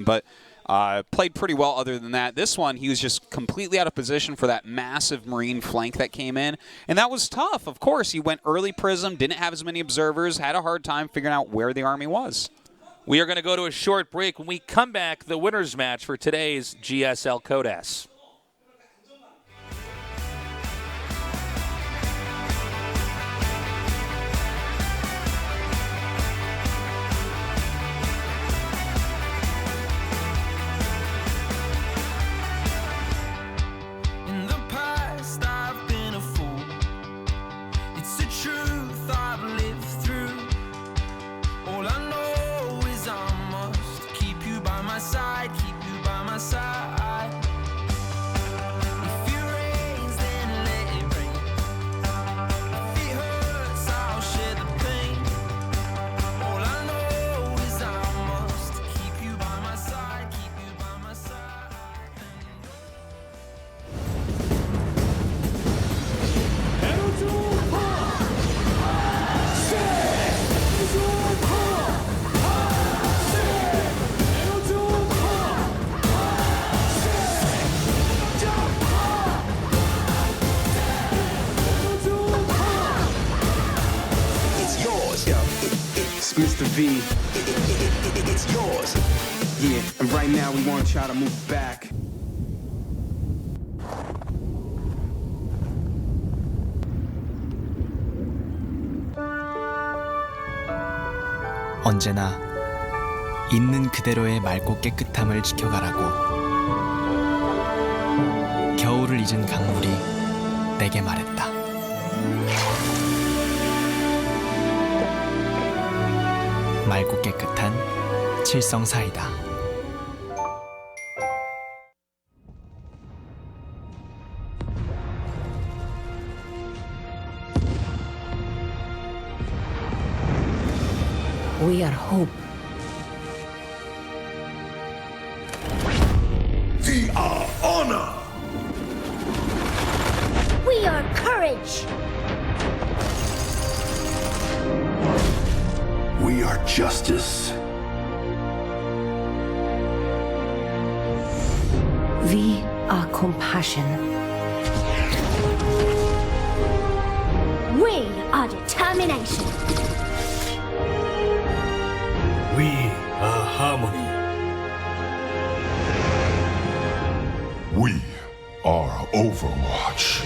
but played pretty well other than that. This one, he was just completely out of position for that massive Marine flank that came in, and that was tough. Of course, he went early prism, didn't have as many observers, had a hard time figuring out where the army was. We are going to go to a short break. When we come back, the winner's match for today's GSL Code S. Mr. V, it's yours. Yeah, and right now we want y'all to move back. 언제나 있는 그대로의 맑고 깨끗함을 지켜가라고. 겨울을 잊은 강물이 내게 말했다. 맑고 깨끗한 칠성 사이다. We are hope. We are honor. We are courage. We are justice. We are compassion. We are determination. We are harmony. We are Overwatch.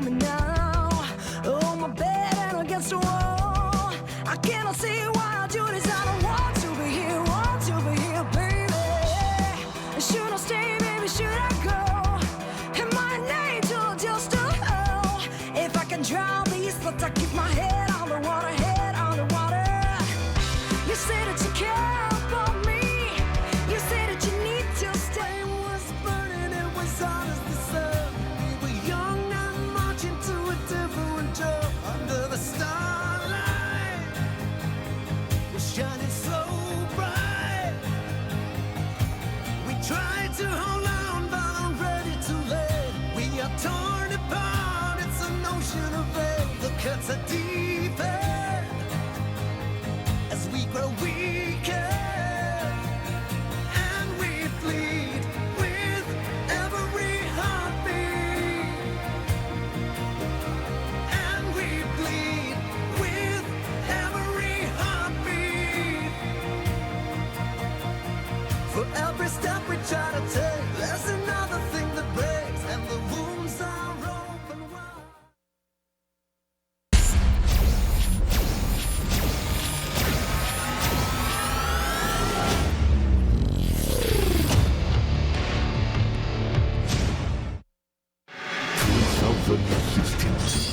me now. Oh, my bed and against the wall. I cannot see why I do this. I don't want to be here, baby. Should I stay, baby? Should I go? Am I an angel just a hell? If I can drown these thoughts, I keep my head on the water, head on the water. You say that you care about me. You say that you need to stay. It was burning, it was hot as the sun. We were young and marching to a different job. Under the starlight, we're shining so bright. We tried to hold on, but I'm ready to let. We are torn apart, it's an ocean of hate. The cuts are deeper as we grow weaker, and we bleed with every heartbeat, and we bleed with every heartbeat. For every step we try to take, there's another thing that breaks, and the wounds are open wide.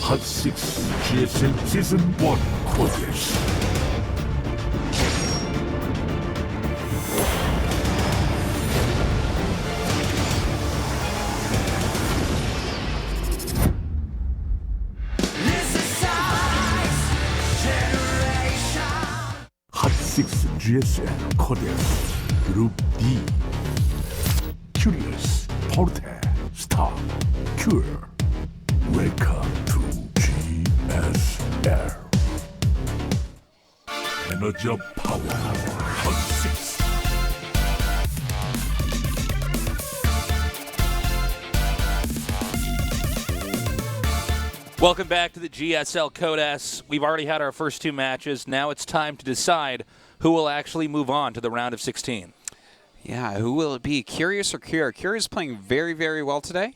Hot 6 GSL Season 1 Qualies. Hot 6 GSL Qualies. Group D. Curious, Porte, Star, Cure. Welcome to GSL. Energy of Power. Hot 6. Welcome back to the GSL Code S. We've already had our first two matches. Now it's time to decide who will actually move on to the round of 16. Yeah, who will it be? Curious or Cure? Curious playing very, very well today.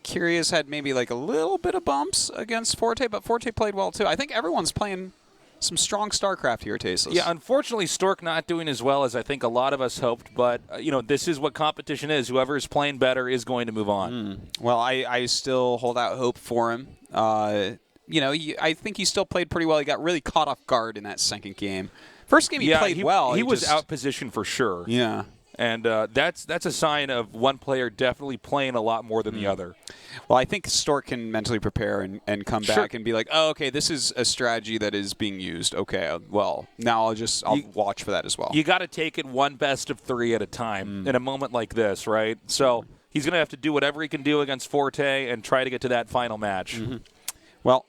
Curious had maybe like a little bit of bumps against Forte, but Forte played well too. I think everyone's playing some strong StarCraft here, Tasteless. Yeah, unfortunately, Stork not doing as well as I think a lot of us hoped, but, this is what competition is. Whoever is playing better is going to move on. Well, I still hold out hope for him. I think he still played pretty well. He got really caught off guard in that second game. First game he played well. He was out-positioned for sure. Yeah. And that's a sign of one player definitely playing a lot more than the other. Well, I think Stork can mentally prepare and come back and be like, oh, okay, this is a strategy that is being used. Okay, well, now I'll watch for that as well. You got to take it one best of three at a time in a moment like this, right? So he's going to have to do whatever he can do against Forte and try to get to that final match. Well,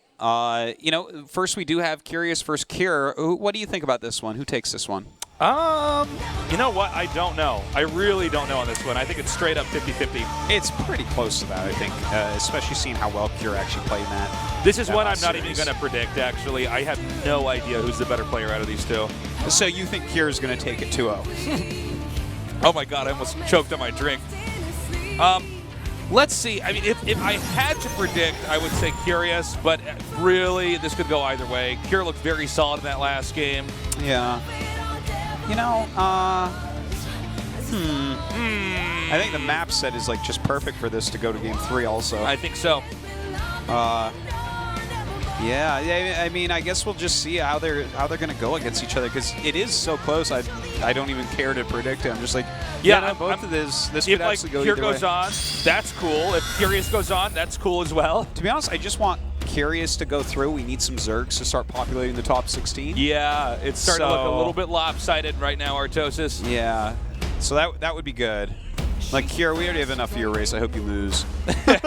first we do have Curious versus Cure. What do you think about this one? Who takes this one? You know what? I don't know. I really don't know on this one. I think it's straight up 50-50. It's pretty close to that, I think, especially seeing how well Cure actually played in that. This is one I'm not even going to predict, actually. I have no idea who's the better player out of these two. So you think Cure's going to take it 2-0? Oh, my God. I almost choked on my drink. Let's see. I mean, if I had to predict, I would say Curious, but really, this could go either way. Cure looked very solid in that last game. Yeah. I think the map set is like just perfect for this to go to game 3 also. I think so. Yeah, I mean, I guess we'll just see how they're going to go against each other because it is so close. I don't even care to predict it. I'm just like, both of this could actually go either way. If Cure goes on, that's cool. If Curious goes on, that's cool as well. To be honest, I just want Curious to go through. We need some Zergs to start populating the top 16. Yeah, it's starting to look a little bit lopsided right now, Artosis. Yeah, so that would be good. Like, Cure, we already have enough of your race. I hope you lose. He's like,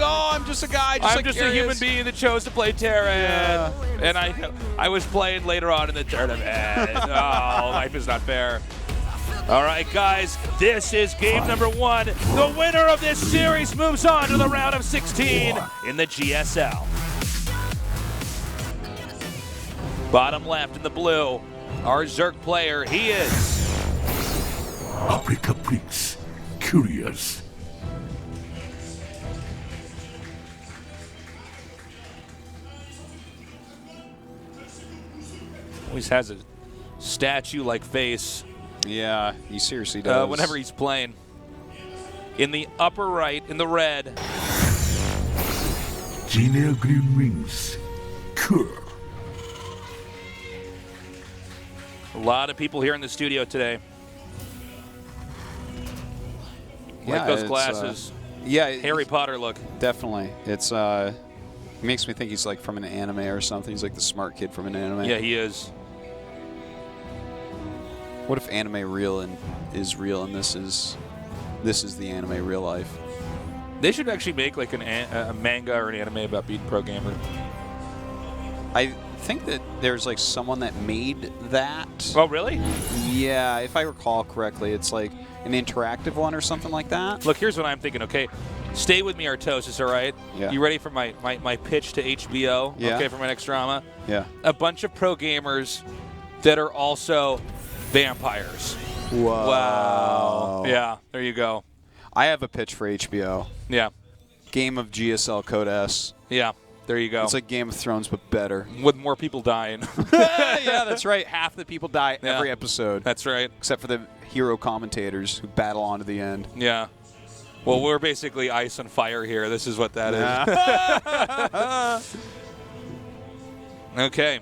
oh, I'm just a guy. I'm just a human being that chose to play Terran. Yeah. And I was playing later on in the tournament. Oh, life is not fair. All right, guys, this is game number 1. The winner of this series moves on to the round of 16 in the GSL. Bottom left in the blue, our Zerg player, he is Africa Prix, Curious. Always has a statue-like face Yeah, he seriously does. whenever he's playing. In the upper right, in the red, Genial Green Wings. Cure. a lot of people here in the studio today. Like those it's, glasses. Yeah, Harry Potter look. definitely. It's it makes me think he's like from an anime or something. He's like the smart kid from an anime. Yeah, he is. What if anime is real and this is the anime real life? They should actually make like a manga or an anime about being pro gamer. I think that there's like someone that made that. Oh, really? Yeah, if I recall correctly, it's like an interactive one or something like that. Look, here's what I'm thinking, okay? Stay with me, Artosis, all right? Yeah. You ready for my pitch to HBO? Yeah. Okay, for my next drama? Yeah. A bunch of pro gamers that are also vampires. Whoa. Wow. Yeah, there you go. I have a pitch for HBO. Yeah. Game of GSL Code S. Yeah, there you go. It's like Game of Thrones, but better. With more people dying. Yeah, that's right. Half the people die Yeah. every episode. That's right. Except for the hero commentators who battle on to the end. Yeah. Well, we're basically ice and fire here. This is what that is. Okay.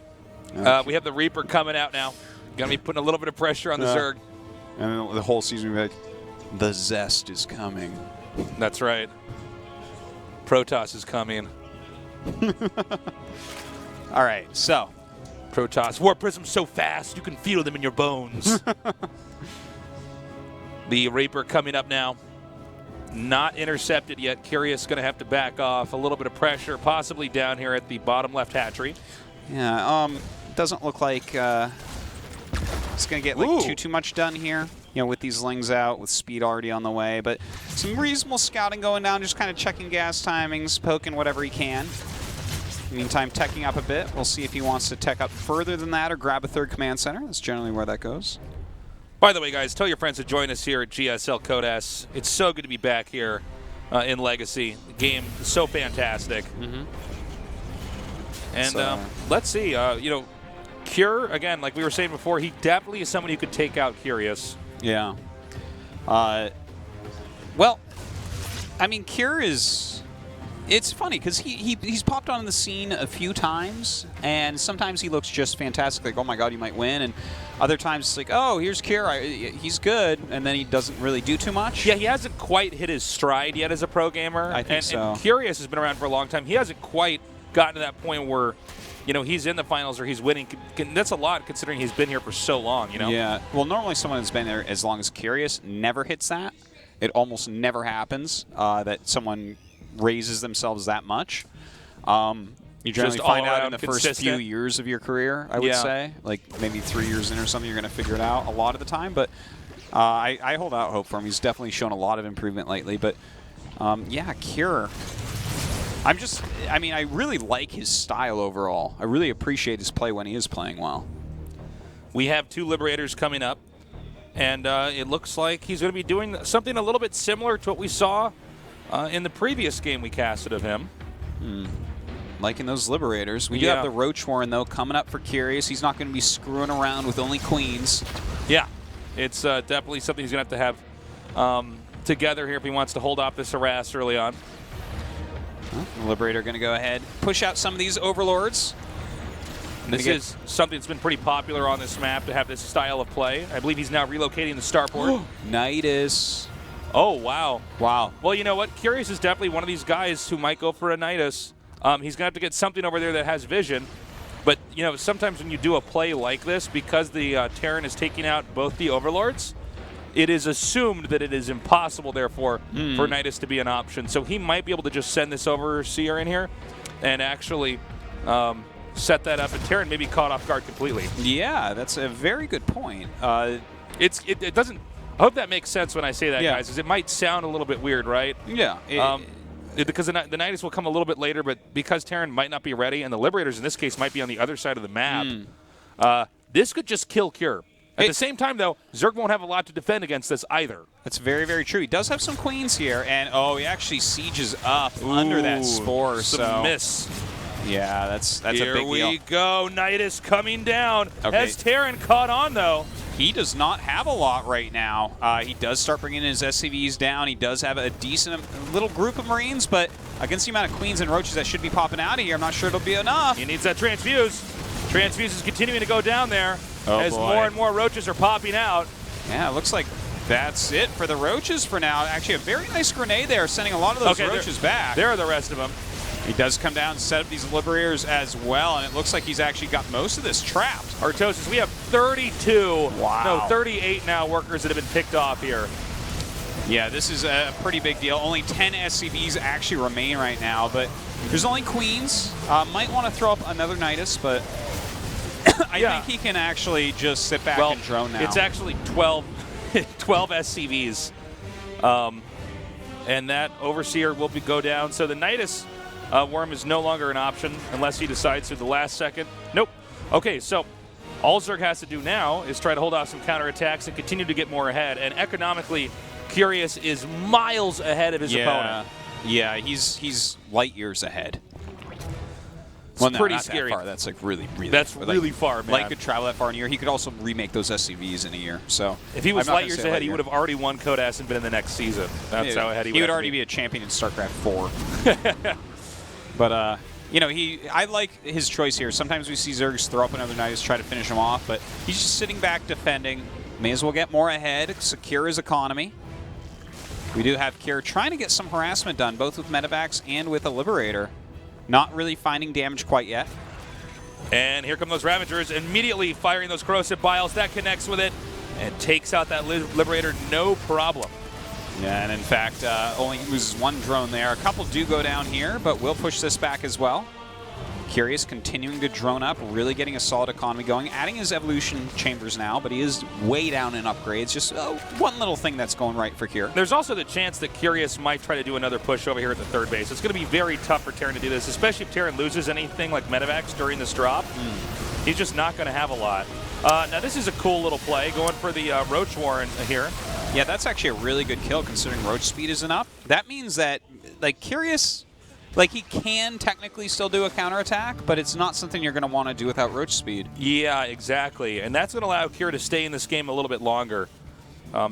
We have the Reaper coming out now. Gonna be putting a little bit of pressure on the Zerg. And then the whole season will be like, the zest is coming. That's right. Protoss is coming. All right, so. Protoss. War Prism's so fast, you can feel them in your bones. The Reaper coming up now. Not intercepted yet. Curious going to have to back off. A little bit of pressure, possibly down here at the bottom left hatchery. Yeah, doesn't look like it's going to get like too much done here. You know, with these lings out, with speed already on the way. But some reasonable scouting going down, just kind of checking gas timings, poking whatever he can. Meantime, teching up a bit. We'll see if he wants to tech up further than that or grab a third command center. That's generally where that goes. By the way, guys, tell your friends to join us here at GSL Code S. It's so good to be back here in Legacy. The game is so fantastic. And let's see. You know, Cure, again, like we were saying before, he definitely is someone who could take out Curious. Yeah. Well, I mean, Cure is... It's funny because he's popped on the scene a few times, and sometimes he looks just fantastic, like, oh my god, he might win, and other times it's like, oh, here's Cure, he's good, and then he doesn't really do too much. Yeah, he hasn't quite hit his stride yet as a pro gamer. I think so. And Curious has been around for a long time. He hasn't quite gotten to that point where, you know, he's in the finals or he's winning. That's a lot considering he's been here for so long, you know? Yeah. Well, normally someone that's been there as long as Curious never hits that. It almost never happens that someone raises themselves that much. You generally Just find all out in the around first few consistent. years of your career, I would say. Like maybe 3 years in or something, you're going to figure it out a lot of the time. But I hold out hope for him. He's definitely shown a lot of improvement lately. But yeah, Cure. I mean, I really like his style overall. I really appreciate his play when he is playing well. We have 2 Liberators coming up, and it looks like he's going to be doing something a little bit similar to what we saw in the previous game we casted of him. Liking those Liberators. We do have the Roach Warren, though, coming up for Curious. He's not going to be screwing around with only Queens. Yeah, it's definitely something he's going to have together here if he wants to hold off this harass early on. Well, the Liberator going to go ahead, push out some of these Overlords. This is something that's been pretty popular on this map to have this style of play. I believe he's now relocating the starport. Nidus. Oh, wow. Wow. Well, you know what? Curious is definitely one of these guys who might go for a Nidus. He's going to have to get something over there that has vision. But, you know, sometimes when you do a play like this, because the Terran is taking out both the Overlords, it is assumed that it is impossible, therefore, for Nidus to be an option. So he might be able to just send this Overseer in here and actually set that up, and Terran may be caught off guard completely. Yeah, that's a very good point. It doesn't... I hope that makes sense when I say that, Yeah. guys, because it might sound a little bit weird, right? Yeah. Because the Nidus will come a little bit later, but because Terran might not be ready, and the Liberators in this case might be on the other side of the map, this could just kill Cure. At the same time, though, Zerg won't have a lot to defend against this either. That's very, very true. He does have some Queens here, and he actually sieges up under that Spore. Some miss. Yeah, that's a big deal. Here we go. Nidus coming down. Okay. Has Terran caught on, though? He does not have a lot right now. He does start bringing his SCVs down. He does have a decent little group of Marines, but against the amount of Queens and Roaches that should be popping out of here, I'm not sure it'll be enough. He needs that Transfuse. Transfuse is continuing to go down there as boy. more and more Roaches are popping out. Yeah, it looks like that's it for the Roaches for now. Actually, a very nice grenade there, sending a lot of those Roaches back. There are the rest of them. He does come down and set up these Liberators as well, and it looks like he's actually got most of this trapped. Artosis, we have 32, Wow. no, 38 now workers that have been picked off here. Yeah, this is a pretty big deal. Only 10 SCVs actually remain right now, but there's only Queens. Might want to throw up another Nidus, but I think he can actually just sit back and drone now. It's actually 12 SCVs, and that Overseer will go down. So the Nidus Worm is no longer an option unless he decides to the last second. Nope. Okay, so all Zerg has to do now is try to hold off some counterattacks and continue to get more ahead. And economically, Curious is miles ahead of his opponent. Yeah, he's light years ahead. It's pretty not scary. That far. That's like really really far, man. Light could travel that far in a year. He could also remake those SCVs in a year. So if he was light years ahead, he would have already won Codas and been in the next season. That's how ahead he would. He would already be a champion in StarCraft 4. But you know, I like his choice here. Sometimes we see Zergs throw up another Nidus, try to finish him off, but he's just sitting back defending. May as well get more ahead, secure his economy. We do have Kier trying to get some harassment done, both with medevacs and with a Liberator. Not really finding damage quite yet. And here come those Ravagers, immediately firing those Corrosive Biles. That connects with it and takes out that Liberator, no problem. Yeah, and in fact, only loses one drone there. A couple do go down here, but we'll push this back as well. Curious continuing to drone up, really getting a solid economy going, adding his evolution chambers now, but he is way down in upgrades. Just one little thing that's going right for Kier. There's also the chance that Curious might try to do another push over here at the third base. It's going to be very tough for Terran to do this, especially if Terran loses anything like medevacs during this drop. He's just not going to have a lot. Now this is a cool little play, going for the Roach Warren here. Yeah, that's actually a really good kill considering Roach speed isn't up. That means that, like, Curious, like, he can technically still do a counterattack, but it's not something you're going to want to do without Roach speed. Yeah, exactly. And that's going to allow Kier to stay in this game a little bit longer.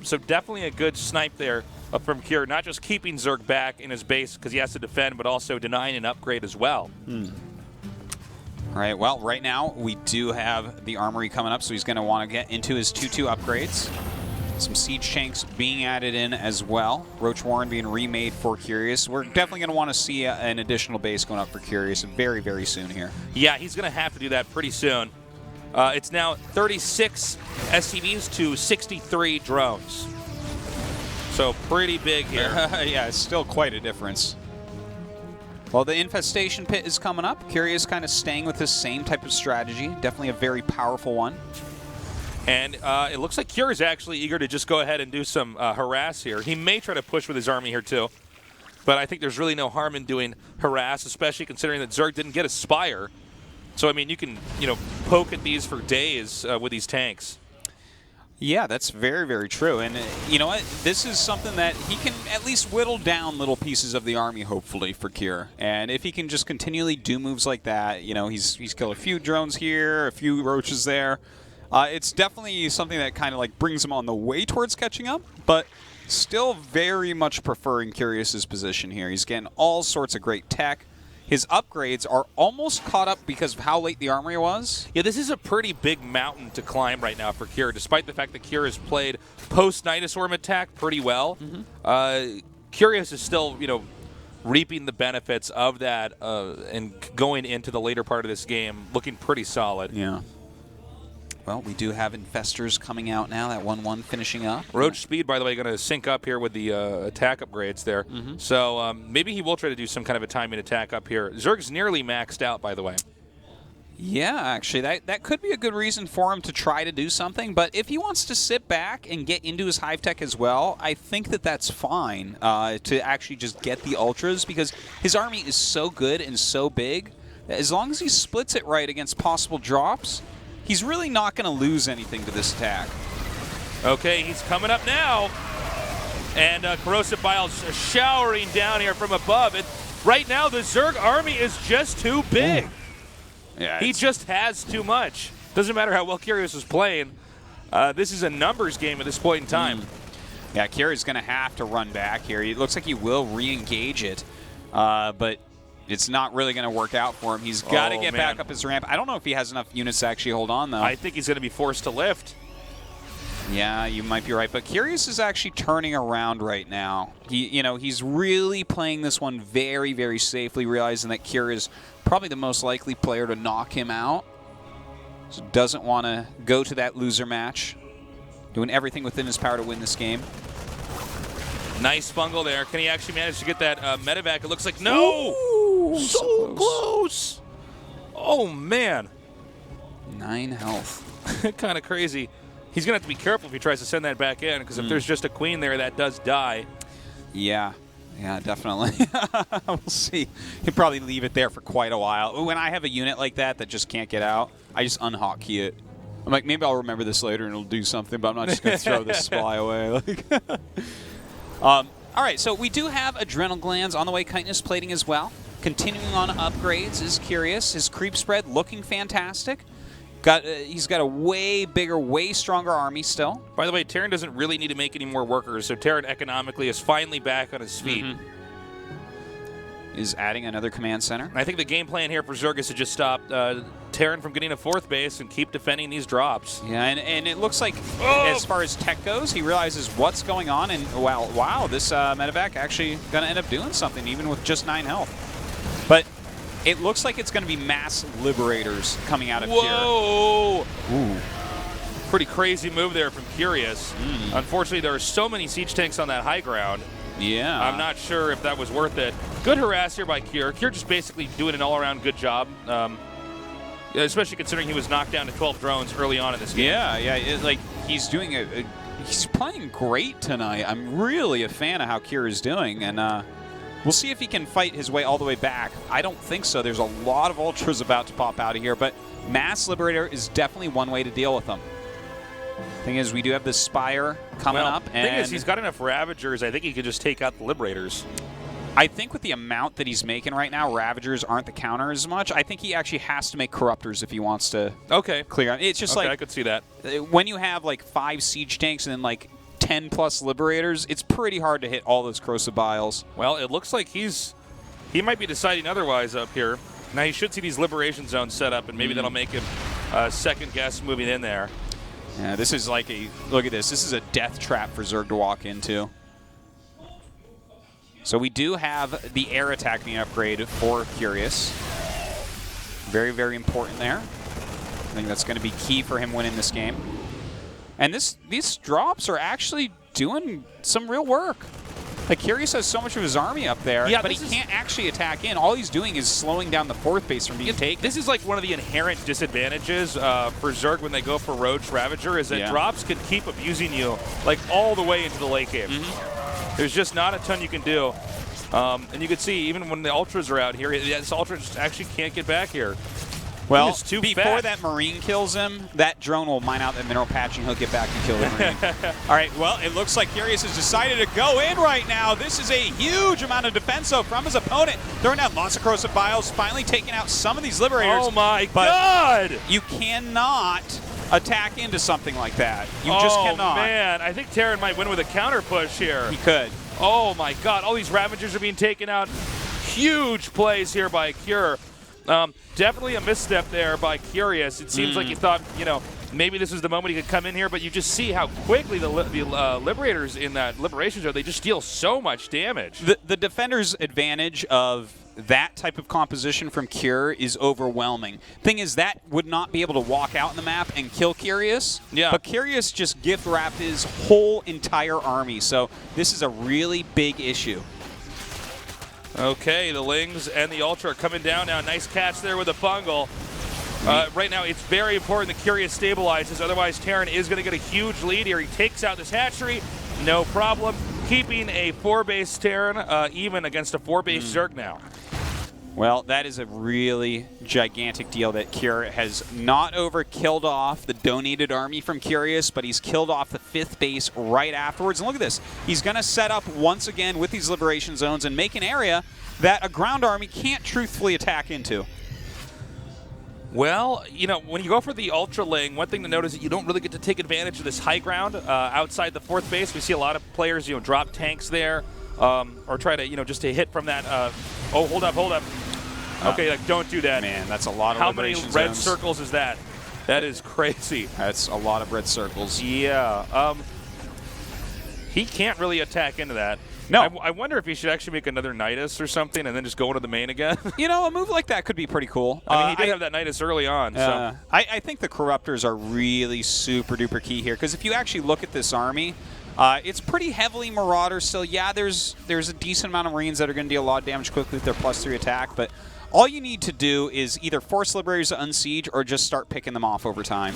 So definitely a good snipe there from Kier, not just keeping Zerg back in his base because he has to defend, but also denying an upgrade as well. All right, well, right now we do have the armory coming up, so he's going to want to get into his 2-2 upgrades. Some siege tanks being added in as well. Roach Warren being remade for Curious. We're definitely going to want to see an additional base going up for Curious very, very soon here. Yeah, he's going to have to do that pretty soon. It's now 36 SCVs to 63 drones. So pretty big here. Yeah, it's still quite a difference. Well, the Infestation Pit is coming up. Curious kind of staying with this same type of strategy. Definitely a very powerful one. And it looks like Kier is actually eager to just go ahead and do some harass here. He may try to push with his army here too, but I think there's really no harm in doing harass, especially considering that Zerg didn't get a Spire. So I mean, you can poke at these for days with these tanks. Yeah, that's very, very true. And you know what? This is something that he can at least whittle down little pieces of the army, hopefully, for Kier. And if he can just continually do moves like that, he's killed a few drones here, a few roaches there. It's definitely something that kind of like brings him on the way towards catching up, but still very much preferring Curious's position here. He's getting all sorts of great tech. His upgrades are almost caught up because of how late the armory was. Yeah, this is a pretty big mountain to climb right now for Kier, despite the fact that Kier has played post-Nidus Worm attack pretty well. Curious is still, reaping the benefits of that and going into the later part of this game looking pretty solid. Yeah. Well, we do have Infestors coming out now, that 1-1 finishing up. Roach speed, by the way, going to sync up here with the attack upgrades there. So maybe he will try to do some kind of a timing attack up here. Zerg's nearly maxed out, by the way. Yeah, actually, that could be a good reason for him to try to do something. But if he wants to sit back and get into his Hive Tech as well, I think that that's fine to actually just get the Ultras, because his army is so good and so big that as long as he splits it right against possible drops, he's really not going to lose anything to this attack. Okay, he's coming up now. And Corrosive Biles showering down here from above. Right now, the Zerg army is just too big. Yeah, He just has too much. Doesn't matter how well Curious is playing. This is a numbers game at this point in time. Yeah, Kira's going to have to run back here. It looks like he will re-engage it, but it's not really going to work out for him. He's got to get back up his ramp. I don't know if he has enough units to actually hold on, though. I think he's going to be forced to lift. Yeah, you might be right, but Curious is actually turning around right now. He's really playing this one very, very safely, realizing that Kira is probably the most likely player to knock him out. So doesn't want to go to that loser match. Doing everything within his power to win this game. Nice bungle there. Can he actually manage to get that medevac? It looks like no! Ooh, so close! Oh, man. 9 health. Kind of crazy. He's going to have to be careful if he tries to send that back in, because if there's just a queen there, that does die. Yeah, definitely. We'll see. He'll probably leave it there for quite a while. When I have a unit like that just can't get out, I just unhotkey it. I'm like, maybe I'll remember this later and it'll do something, but I'm not just going to throw this spy away. All right, so we do have Adrenal Glands on the way. Chitinous Plating as well. Continuing on upgrades is Curious. His creep spread looking fantastic. He's got a way bigger, way stronger army still. By the way, Terran doesn't really need to make any more workers, so Terran economically is finally back on his feet. Is adding another command center. I think the game plan here for Zerg is to just stop Terran from getting a 4th base and keep defending these drops. Yeah, and it looks like as far as tech goes, he realizes what's going on, and wow, this medevac actually going to end up doing something, even with just 9 health. But it looks like it's going to be mass liberators coming out of here. Whoa! Ooh. Pretty crazy move there from Curious. Unfortunately, there are so many siege tanks on that high ground. Yeah. I'm not sure if that was worth it. Good harass here by Kier. Kier just basically doing an all-around good job, especially considering he was knocked down to 12 drones early on in this game. Yeah. Like, he's doing he's playing great tonight. I'm really a fan of how Kier is doing, and we'll see if he can fight his way all the way back. I don't think so. There's a lot of ultras about to pop out of here, but Mass Liberator is definitely one way to deal with them. Thing is, we do have this Spire coming up. The thing is, he's got enough Ravagers. I think he could just take out the Liberators. I think with the amount that he's making right now, Ravagers aren't the counter as much. I think he actually has to make Corruptors if he wants to clear out. It's just like, I could see that. When you have like 5 siege tanks and then like 10 plus Liberators, it's pretty hard to hit all those Corrosive Biles. Well, it looks like he might be deciding otherwise up here. Now he should see these Liberation Zones set up, and maybe that'll make him second guess moving in there. Yeah, this is like look at this. This is a death trap for Zerg to walk into. So we do have the air attack being upgraded for Curious. Very, very important there. I think that's going to be key for him winning this game. And these drops are actually doing some real work. Like, Curious has so much of his army up there, but he can't actually attack in. All he's doing is slowing down the 4th base from being taken. This is like one of the inherent disadvantages for Zerg when they go for Roach Ravager, is that drops can keep abusing you like all the way into the late game. There's just not a ton you can do. And you can see, even when the Ultras are out here, this Ultra just actually can't get back here. Well, before that Marine kills him, that drone will mine out that mineral patch and he'll get back and kill the Marine. All right, well, it looks like Curious has decided to go in right now. This is a huge amount of defense, though, from his opponent. Throwing out lots of Corrosive Biles, finally taking out some of these Liberators. Oh, my God! You cannot attack into something like that. You just cannot. Oh, man. I think Terran might win with a counter push here. He could. Oh, my God. All these Ravagers are being taken out. Huge plays here by Cure. Definitely a misstep there by Curious. It seems like he thought, maybe this was the moment he could come in here, but you just see how quickly the Liberators in that Liberation Zone, they just deal so much damage. The Defender's advantage of that type of composition from Cure is overwhelming. Thing is, that would not be able to walk out in the map and kill Curious. Yeah. But Curious just gift-wrapped his whole entire army, so this is a really big issue. Okay, the Lings and the Ultra are coming down now. Nice catch there with a bungle. Right now, it's very important that Curious stabilizes, otherwise Terran is going to get a huge lead here. He takes out this hatchery, no problem. Keeping a 4-base Terran even against a 4-base Zerg now. Well, that is a really gigantic deal that Cure has not killed off the donated army from Curious, but he's killed off the 5th base right afterwards. And look at this. He's going to set up once again with these liberation zones and make an area that a ground army can't truthfully attack into. Well, you know, when you go for the Ultra Ling, one thing to note is that you don't really get to take advantage of this high ground outside the 4th base. We see a lot of players, drop tanks there or try to, just to hit from that. Oh, hold up. Okay, like, don't do that. Man, that's a lot of How many liberation red zones. circles is that? That is crazy. That's a lot of red circles. Yeah. He can't really attack into that. No. I wonder if he should actually make another Nidus or something and then just go into the main again. A move like that could be pretty cool. I mean, he did have that Nidus early on. So. I think the Corruptors are really super duper key here, because if you actually look at this army, it's pretty heavily Marauder still. Yeah, there's a decent amount of Marines that are going to deal a lot of damage quickly with their +3 attack, but all you need to do is either force Liberators to unsiege or just start picking them off over time.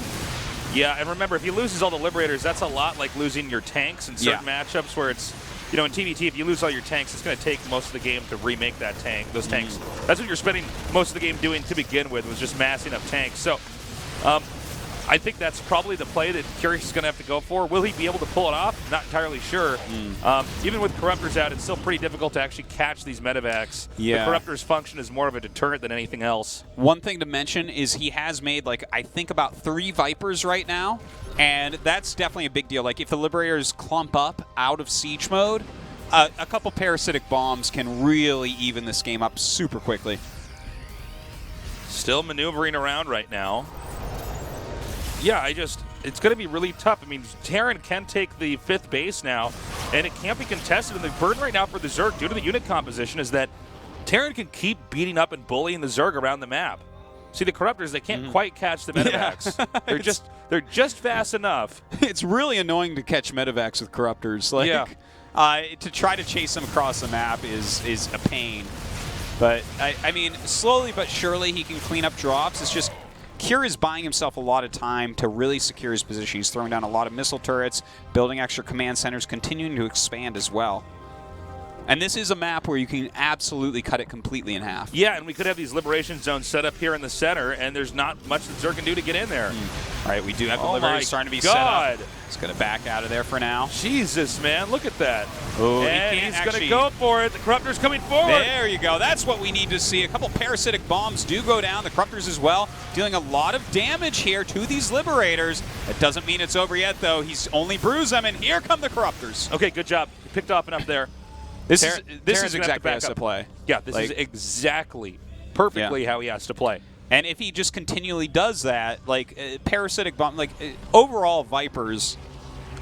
Yeah, and remember, if he loses all the Liberators, that's a lot like losing your tanks in certain matchups where it's, in TVT, if you lose all your tanks, it's going to take most of the game to remake that tank, those tanks. That's what you're spending most of the game doing to begin with, was just massing up tanks. So I think that's probably the play that Curious is going to have to go for. Will he be able to pull it off? Not entirely sure. Even with Corruptors out, it's still pretty difficult to actually catch these medevacs. Yeah. The Corruptors function as more of a deterrent than anything else. One thing to mention is he has made, I think about 3 Vipers right now, and that's definitely a big deal. Like, if the Liberators clump up out of siege mode, a couple Parasitic Bombs can really even this game up super quickly. Still maneuvering around right now. Yeah, it's going to be really tough. I mean, Terran can take the 5th base now, and it can't be contested. And the burden right now for the Zerg, due to the unit composition, is that Terran can keep beating up and bullying the Zerg around the map. See, the Corruptors, they can't quite catch the medevacs. Yeah. They're just fast enough. It's really annoying to catch medevacs with Corruptors. To try to chase them across the map is a pain. But, I mean, slowly but surely he can clean up drops. It's just Cure is buying himself a lot of time to really secure his position. He's throwing down a lot of missile turrets, building extra command centers, continuing to expand as well. And this is a map where you can absolutely cut it completely in half. Yeah, and we could have these liberation zones set up here in the center, and there's not much that Zerg can do to get in there. All right, we do have the Liberators starting to be set up. He's going to back out of there for now. Jesus, man, look at that. Oh, and he's going to go for it. The Corruptor's coming forward. There you go. That's what we need to see. A couple Parasitic Bombs do go down. The Corruptors as well, dealing a lot of damage here to these Liberators. That doesn't mean it's over yet, though. He's only bruised them, and here come the Corruptors. Okay, good job. You picked off enough there. This is exactly how he has to play. Yeah, this is exactly, perfectly how he has to play. And if he just continually does that, Parasitic Bomb, overall Vipers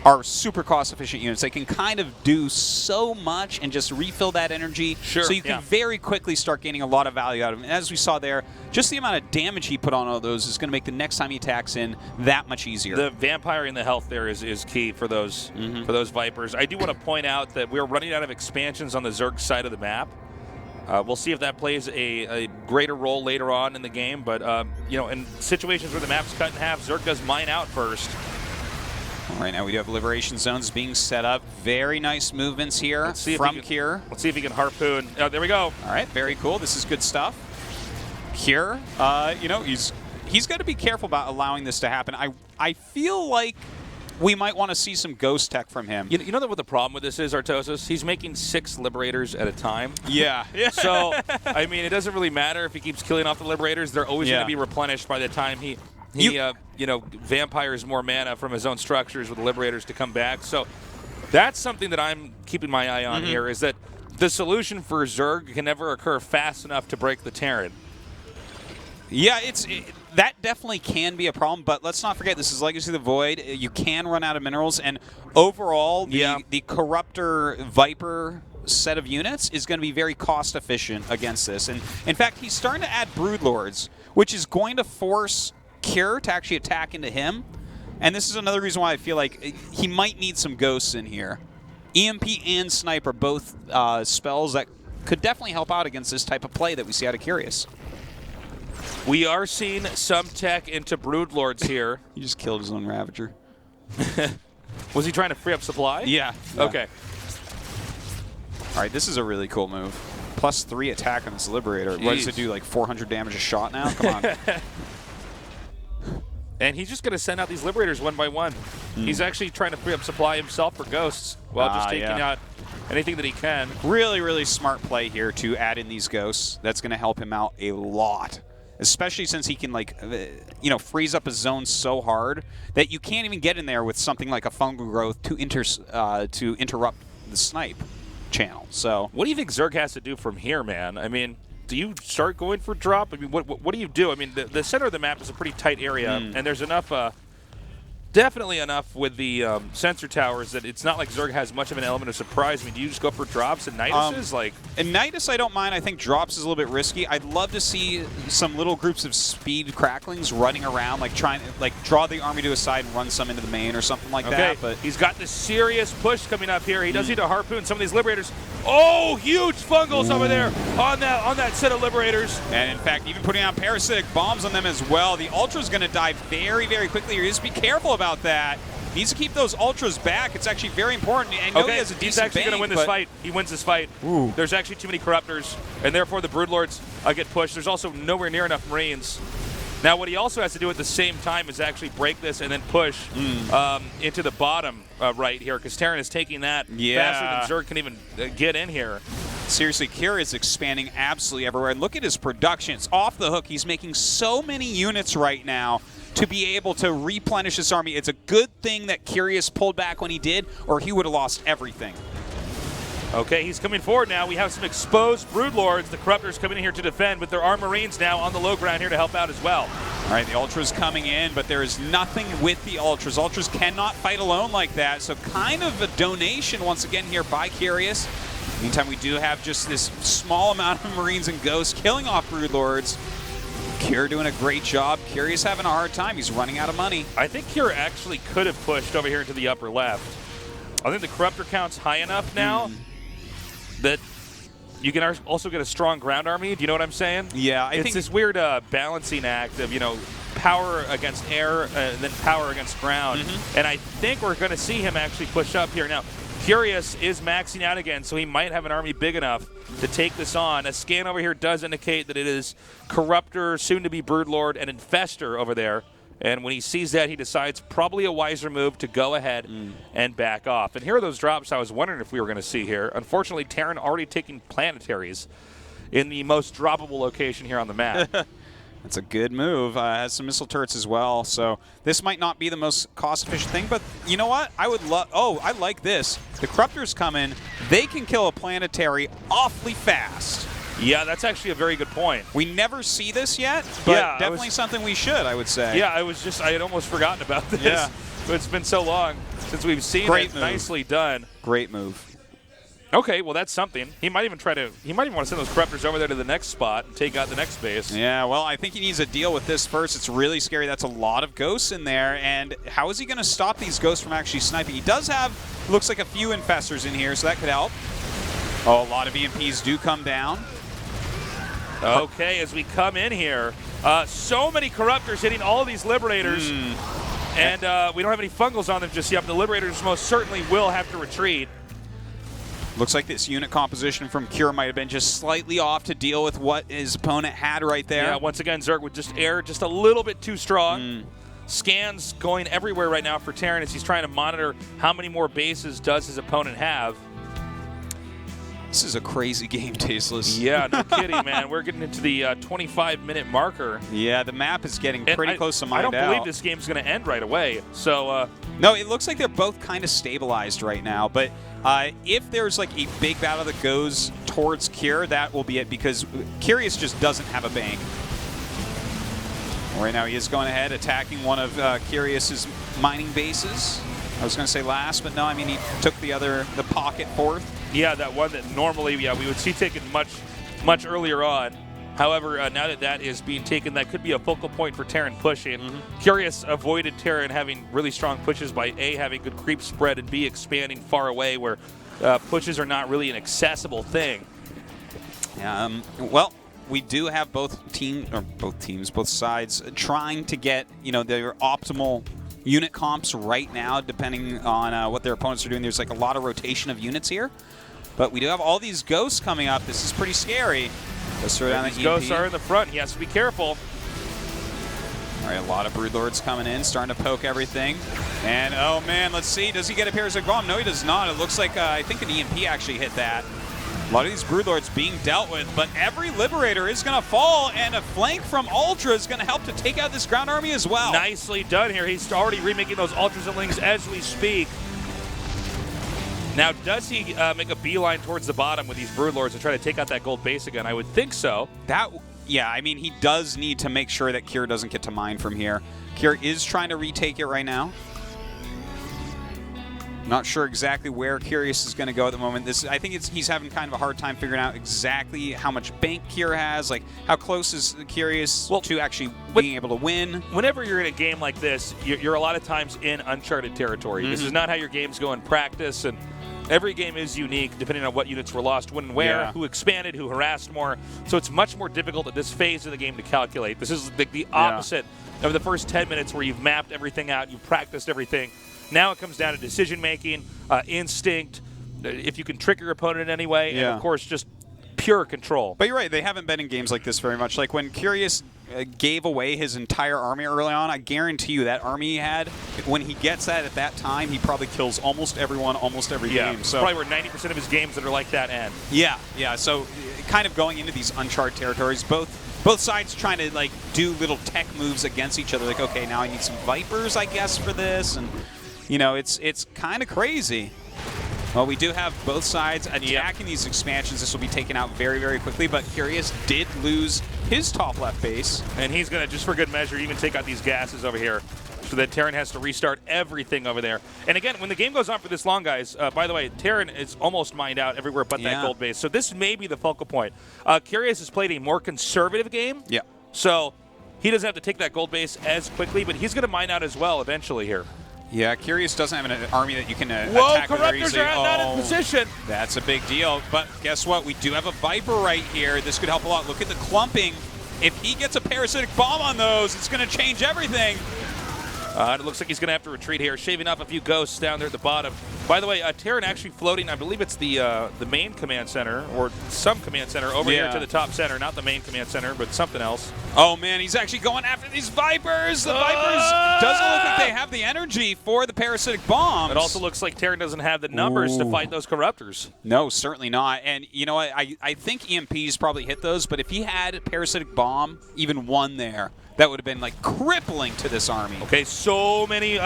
are super cost-efficient units. They can kind of do so much and just refill that energy. Sure, so you can very quickly start gaining a lot of value out of them. And as we saw there, just the amount of damage he put on all those is going to make the next time he attacks in that much easier. The Vampire and the health there is key for those Vipers. I do want to point out that we're running out of expansions on the Zerg side of the map. We'll see if that plays a greater role later on in the game. But, in situations where the map's cut in half, Zerg does mine out first. Right now we do have liberation zones being set up. Very nice movements here from Cure. Let's see if he can harpoon. Oh, there we go. All right, very cool. This is good stuff. Cure, he's got to be careful about allowing this to happen. I feel like we might want to see some ghost tech from him. You know what the problem with this is, Artosis? He's making 6 Liberators at a time. Yeah. So, I mean, it doesn't really matter if he keeps killing off the Liberators. They're always going to be replenished by the time he vampires more mana from his own structures with the Liberators to come back. So that's something that I'm keeping my eye on here, is that the solution for Zerg can never occur fast enough to break the Terran. Yeah, that definitely can be a problem, but let's not forget this is Legacy of the Void. You can run out of minerals, and overall, the Corruptor Viper set of units is going to be very cost efficient against this. And in fact, he's starting to add Broodlords, which is going to force Cure to actually attack into him. And this is another reason why I feel like he might need some ghosts in here. EMP and Snipe are both spells that could definitely help out against this type of play that we see out of Curious. We are seeing some tech into Broodlords here. He just killed his own Ravager. Was he trying to free up supply? Yeah. Okay. All right, this is a really cool move. +3 attack on this Liberator. What does it do, like 400 damage a shot now? Come on. And he's just going to send out these Liberators one by one. He's actually trying to free up supply himself for Ghosts while just taking out anything that he can. Really, really smart play here to add in these Ghosts. That's going to help him out a lot, especially since he can, like, freeze up his zone so hard that you can't even get in there with something like a Fungal Growth to interrupt the snipe channel. So, what do you think Zerg has to do from here, man? I mean, do you start going for drop? I mean, what do you do? I mean, the center of the map is a pretty tight area, and there's enough, definitely enough with the sensor towers that it's not like Zerg has much of an element of surprise. I mean, do you just go for drops and Niduses? And Nidus, I don't mind. I think drops is a little bit risky. I'd love to see some little groups of speed cracklings running around, like trying to draw the army to a side and run some into the main or something like that. But he's got this serious push coming up here. He does need to harpoon some of these Liberators. Oh, huge Fungals over there on that set of Liberators. And in fact, even putting out parasitic bombs on them as well. The Ultra's going to die very, very quickly here. Just be careful about that. He needs to keep those Ultras back. It's actually very important. I know he has a decent He's actually going to win this fight. He wins this fight. Ooh. There's actually too many Corruptors, and therefore the Broodlords get pushed. There's also nowhere near enough Marines. Now, what he also has to do at the same time is actually break this and then push into the bottom right here, because Terran is taking that faster than Zerg can even get in here. Seriously, Kira is expanding absolutely everywhere. And look at his production. It's off the hook. He's making so many units right now to be able to replenish this army. It's a good thing that Curious pulled back when he did, or he would have lost everything. Okay, he's coming forward now. We have some exposed Broodlords. The Corruptors coming in here to defend, but there are Marines now on the low ground here to help out as well. All right, the Ultra's coming in, but there is nothing with the Ultras. Ultras cannot fight alone like that, so kind of a donation once again here by Curious. Meantime, we do have just this small amount of Marines and Ghosts killing off Broodlords. Kira doing a great job. Curious having a hard time. He's running out of money. I think Kira actually could have pushed over here into the upper left. I think the Corruptor count's high enough now that you can also get a strong ground army. Do you know what I'm saying? Yeah, I think it's this weird balancing act of, power against air and then power against ground. And I think we're going to see him actually push up here. Now, Curious is maxing out again, so he might have an army big enough to take this on. A scan over here does indicate that it is Corruptor, soon-to-be Broodlord, and Infestor over there. And when he sees that, he decides probably a wiser move to go ahead and back off. And here are those drops I was wondering if we were going to see here. Unfortunately, Terran already taking planetaries in the most droppable location here on the map. That's a good move. Has some missile turrets as well, so this might not be the most cost-efficient thing, but you know what? I would love... Oh, I like this. The Corruptors come in. They can kill a planetary awfully fast. Yeah, that's actually a very good point. We never see this yet, but definitely something we should, I would say. Yeah, I had almost forgotten about this. Yeah. It's been so long since we've seen it. Nicely done. Great move. Okay, well, that's something. He might even want to send those Corruptors over there to the next spot and take out the next base. Yeah, well, I think he needs to deal with this first. It's really scary. That's a lot of Ghosts in there, and how is he going to stop these Ghosts from actually sniping? He does have, looks like a few Infestors in here, so that could help. Oh, a lot of EMPs do come down. Okay, as we come in here, so many Corruptors hitting all of these Liberators, and we don't have any Fungals on them just yet, but the Liberators most certainly will have to retreat. Looks like this unit composition from Cure might have been just slightly off to deal with what his opponent had right there. Yeah, once again, Zerg with just air just a little bit too strong. Scans going everywhere right now for Terran as he's trying to monitor how many more bases does his opponent have. This is a crazy game, Tasteless. Yeah, no kidding, man. We're getting into the 25-minute marker. Yeah, the map is getting pretty close to mined out. I don't believe this game's going to end right away. So no, it looks like they're both kind of stabilized right now. But if there's like a big battle that goes towards Cure, that will be it, because Curious just doesn't have a bank. Right now he is going ahead, attacking one of Curious's mining bases. I was going to say last, but no, I mean, he took the pocket fourth. Yeah, that one that normally, we would see taken much earlier on. However, now that is being taken, that could be a focal point for Terran pushing. Curious avoided Terran having really strong pushes by A, having good creep spread, and B, expanding far away where pushes are not really an accessible thing. Well, we do have both sides trying to get, their optimal unit comps right now, depending on what their opponents are doing. There's like a lot of rotation of units here. But we do have all these ghosts coming up. This is pretty scary. Let's throw down the These EMP. ghosts are in the front. He has to be careful. All right, a lot of Broodlords coming in, starting to poke everything. And, oh, man, let's see. Does he get a Parasitic Bomb? No, he does not. It looks like, I think an EMP actually hit that. A lot of these Broodlords being dealt with, but every Liberator is going to fall, and a flank from Ultra is going to help to take out this ground army as well. Nicely done here. He's already remaking those Ultras and Lings as we speak. Now, does he make a beeline towards the bottom with these Broodlords and try to take out that gold base again? I would think so. Yeah, I mean, he does need to make sure that Kier doesn't get to mine from here. Kier is trying to retake it right now. Not sure exactly where Curious is going to go at the moment. I think he's having kind of a hard time figuring out exactly how much bank Kier has, like how close is Curious to actually being able to win. Whenever you're in a game like this, you're a lot of times in uncharted territory. This is not how your games go in practice, and every game is unique depending on what units were lost, when and where, who expanded, who harassed more. So it's much more difficult at this phase of the game to calculate. This is the opposite of the first 10 minutes where you've mapped everything out, you've practiced everything. Now it comes down to decision-making, instinct, if you can trick your opponent in any way, and, of course, just pure control. But you're right. They haven't been in games like this very much. Like when Curious gave away his entire army early on, I guarantee you that army he had, when he gets that at that time, he probably kills almost everyone, almost every game. So probably where 90% of his games that are like that end. Yeah. So kind of going into these uncharted territories, both sides trying to like do little tech moves against each other. Like, okay, now I need some Vipers, I guess, for this, and you know, it's kind of crazy. Well, we do have both sides attacking these expansions. This will be taken out very, very quickly, but Curious did lose his top left base. And he's going to, just for good measure, even take out these gases over here so that Terran has to restart everything over there. And again, when the game goes on for this long, guys, by the way, Terran is almost mined out everywhere but that gold base. So this may be the focal point. Curious has played a more conservative game. Yeah. So he doesn't have to take that gold base as quickly, but he's going to mine out as well eventually here. Yeah, Curious doesn't have an army that you can Whoa, attack very Corruptors easily. are not in position. That's a big deal. But guess what? We do have a Viper right here. This could help a lot. Look at the clumping. If he gets a Parasitic Bomb on those, it's going to change everything. It looks like he's going to have to retreat here, shaving off a few ghosts down there at the bottom. By the way, Terran actually floating, I believe it's the main command center, or some command center over here to the top center. Not the main command center, but something else. Oh, man, he's actually going after these Vipers. The Vipers doesn't look like they have the energy for the Parasitic Bombs. It also looks like Terran doesn't have the numbers to fight those Corruptors. No, certainly not. And you know what? I think EMPs probably hit those, but if he had a Parasitic Bomb, even one there, that would have been like crippling to this army. Okay, so many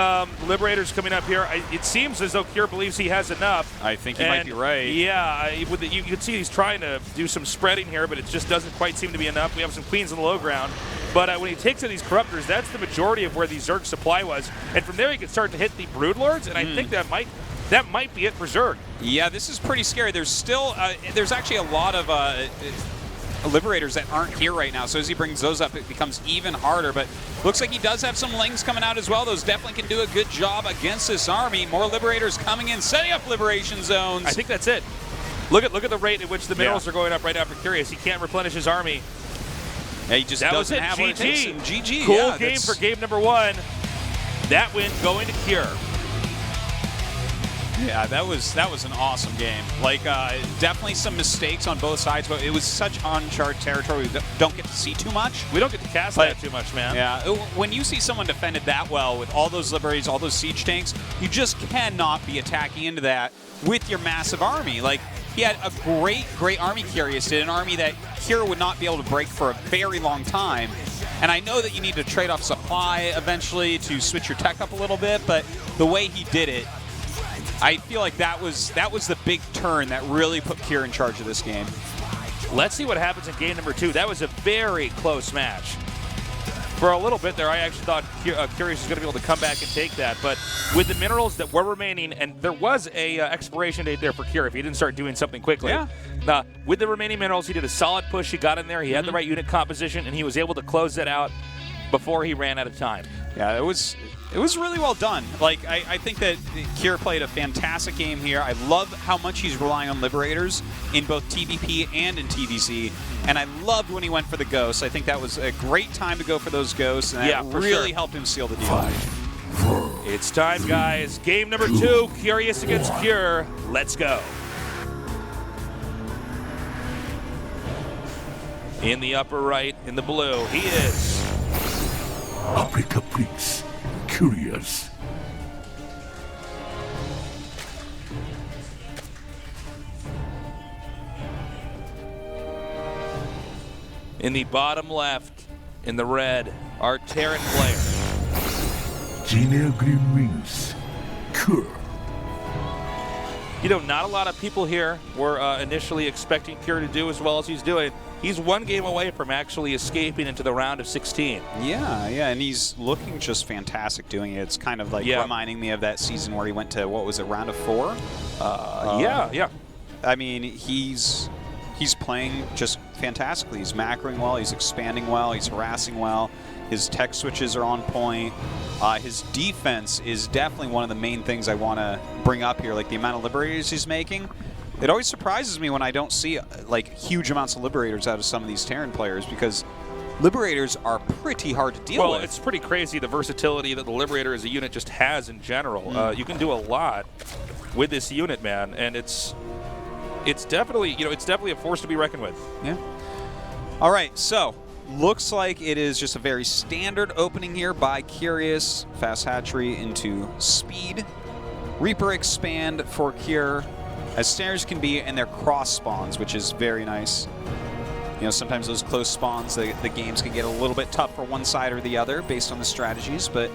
Liberators coming up here. It seems as though Kier believes he has enough. I think he might be right. Yeah, you can see he's trying to do some spreading here, but it just doesn't quite seem to be enough. We have some Queens in the low ground. But when he takes out these Corruptors, that's the majority of where the Zerg supply was. And from there, he can start to hit the Broodlords, and I think that might be it for Zerg. Yeah, this is pretty scary. There's still, there's actually a lot of Liberators that aren't here right now, so as he brings those up, it becomes even harder. But looks like he does have some Lings coming out as well. Those definitely can do a good job against this army. More Liberators coming in, setting up Liberation Zones. I think that's it. Look at the rate at which the minerals are going up right after Curious. He can't replenish his army. Yeah, he just doesn't have what it takes. GG. Cool game for game number 1. That win going to Kier. Yeah, that was an awesome game. Like, definitely some mistakes on both sides, but it was such uncharted territory we don't get to see too much. We don't get to cast that too much, man. Yeah, when you see someone defended that well with all those Liberators, all those siege tanks, you just cannot be attacking into that with your massive army. Like, he had a great army, Curious did, an army that Kier would not be able to break for a very long time. And I know that you need to trade off supply eventually to switch your tech up a little bit, but the way he did it, I feel like that was the big turn that really put Kier in charge of this game. Let's see what happens in game number 2. That was a very close match. For a little bit there, I actually thought Curious was going to be able to come back and take that. But with the minerals that were remaining, and there was a expiration date there for Kier if he didn't start doing something quickly. Yeah. With the remaining minerals, he did a solid push. He got in there. He had the right unit composition, and he was able to close that out before he ran out of time. Yeah, it was really well done. Like, I think that Kier played a fantastic game here. I love how much he's relying on Liberators in both TVP and in TVC. And I loved when he went for the Ghosts. I think that was a great time to go for those Ghosts, and that really helped him seal the deal. It's time, guys. Game number 2, Curious against Kier. Let's go. In the upper right, in the blue, he is. Africa Freaks, Curious. In the bottom left, in the red, our Terran player. Gina Green Wings, Cure. You know, not a lot of people here were initially expecting Kure to do as well as he's doing. He's one game away from actually escaping into the round of 16. Yeah, and he's looking just fantastic doing it. It's kind of like reminding me of that season where he went to, what was it, round of 4? Yeah. I mean, he's playing just fantastically. He's macroing well, he's expanding well, he's harassing well. His tech switches are on point. His defense is definitely one of the main things I want to bring up here, like the amount of liberators he's making. It always surprises me when I don't see like huge amounts of liberators out of some of these Terran players, because liberators are pretty hard to deal with. Well, it's pretty crazy the versatility that the Liberator as a unit just has in general. You can do a lot with this unit, man, and it's definitely, you know, it's definitely a force to be reckoned with. Yeah. All right, so looks like it is just a very standard opening here by Curious. Fast hatchery into speed. Reaper expand for Kure, as standard as can be, and they're cross spawns, which is very nice. You know, sometimes those close spawns, the games can get a little bit tough for one side or the other based on the strategies, but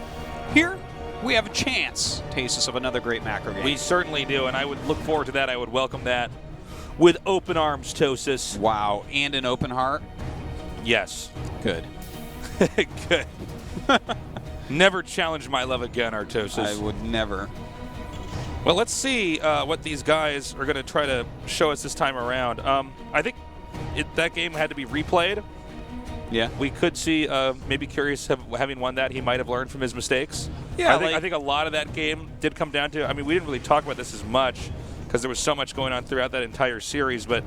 here we have a chance to taste us of another great macro game. We certainly do, and I would look forward to that. I would welcome that with open arms, Tosis. Wow, and an open heart? Yes. Good. Good. Never challenge my love again, Artosis. I would never. Well, let's see what these guys are going to try to show us this time around. I think that game had to be replayed. Yeah. We could see maybe Curious having won that. He might have learned from his mistakes. Yeah, I think a lot of that game did come down to, I mean, we didn't really talk about this as much because there was so much going on throughout that entire series, but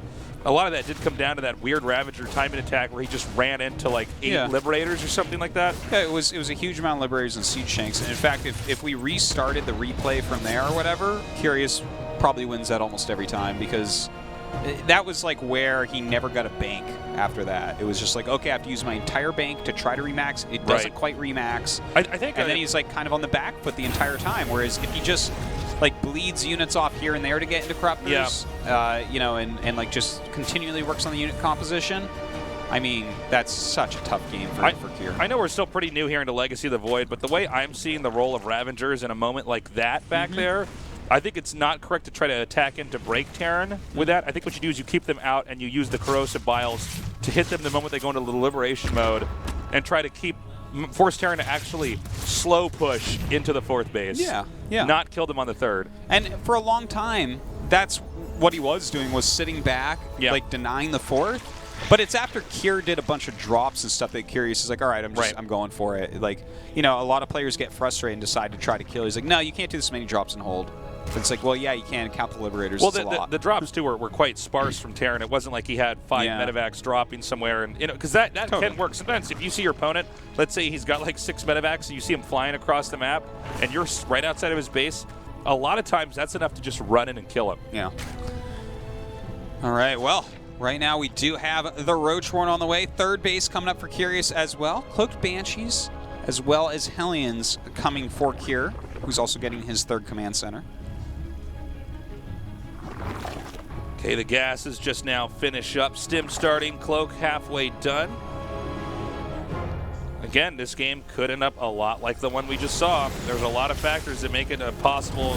a lot of that did come down to that weird Ravager timing attack where he just ran into like 8 Liberators or something like that. Yeah, it was a huge amount of Liberators and Siege Shanks, and in fact, if we restarted the replay from there or whatever, Curious probably wins that almost every time, because that was like where he never got a bank after that. It was just like, okay, I have to use my entire bank to try to remax. It doesn't quite remax. I think, and then he's like kind of on the back foot the entire time, whereas if he just like bleeds units off here and there to get into corruptors, you know, and like just continually works on the unit composition. I mean, that's such a tough game for Kure. I know we're still pretty new here into Legacy of the Void, but the way I'm seeing the role of Ravengers in a moment like that back there, I think it's not correct to try to attack in to break Terran with that. I think what you do is you keep them out and you use the Corrosive Biles to hit them the moment they go into the Liberation mode and try to force Terran to actually slow push into the 4th base. Yeah. Not kill them on the 3rd. And for a long time, that's what he was doing, was sitting back, like denying the 4th. But it's after Kure did a bunch of drops and stuff that Curious is like, all right, I'm going for it. Like, you know, a lot of players get frustrated and decide to try to kill. He's like, no, you can't do this many drops and hold. But it's like, well, yeah, you can count the Liberators. Well, a lot. the drops, too, were quite sparse from Terran. It wasn't like he had 5 medevacs dropping somewhere. And, you know, because that can work. Sometimes if you see your opponent, let's say he's got like 6 medevacs, and you see him flying across the map, and you're right outside of his base, a lot of times that's enough to just run in and kill him. Yeah. All right, well, right now we do have the Roachhorn on the way. 3rd base coming up for Curious as well. Cloaked Banshees, as well as Hellions coming for Kure, who's also getting his 3rd command center. Okay, the gases just now finish up. Stim starting, Cloak halfway done. Again, this game could end up a lot like the one we just saw. There's a lot of factors that make it a possible,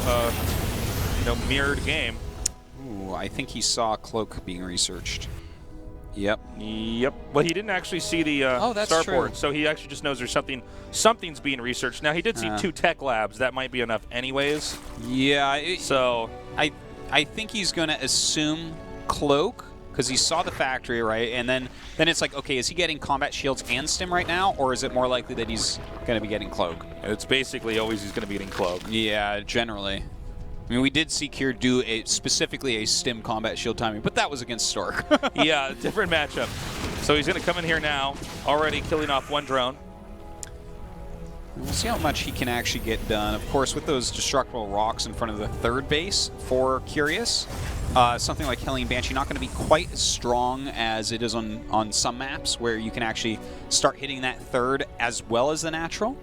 mirrored game. Ooh, I think he saw Cloak being researched. Yep. Well, he didn't actually see the starport, so he actually just knows there's something's being researched. Now, he did see 2 tech labs. That might be enough anyways. Yeah. So I think he's going to assume Cloak, because he saw the factory, right? And then it's like, okay, is he getting combat shields and stim right now, or is it more likely that he's going to be getting Cloak? It's basically always he's going to be getting Cloak. Yeah, generally. I mean, we did see Kure do specifically a stim combat shield timing, but that was against Stork. Yeah, different matchup. So he's going to come in here now, already killing off 1 drone. We'll see how much he can actually get done. Of course, with those destructible rocks in front of the 3rd base for Curious, something like Hellion Banshee not going to be quite as strong as it is on some maps where you can actually start hitting that third as well as the natural.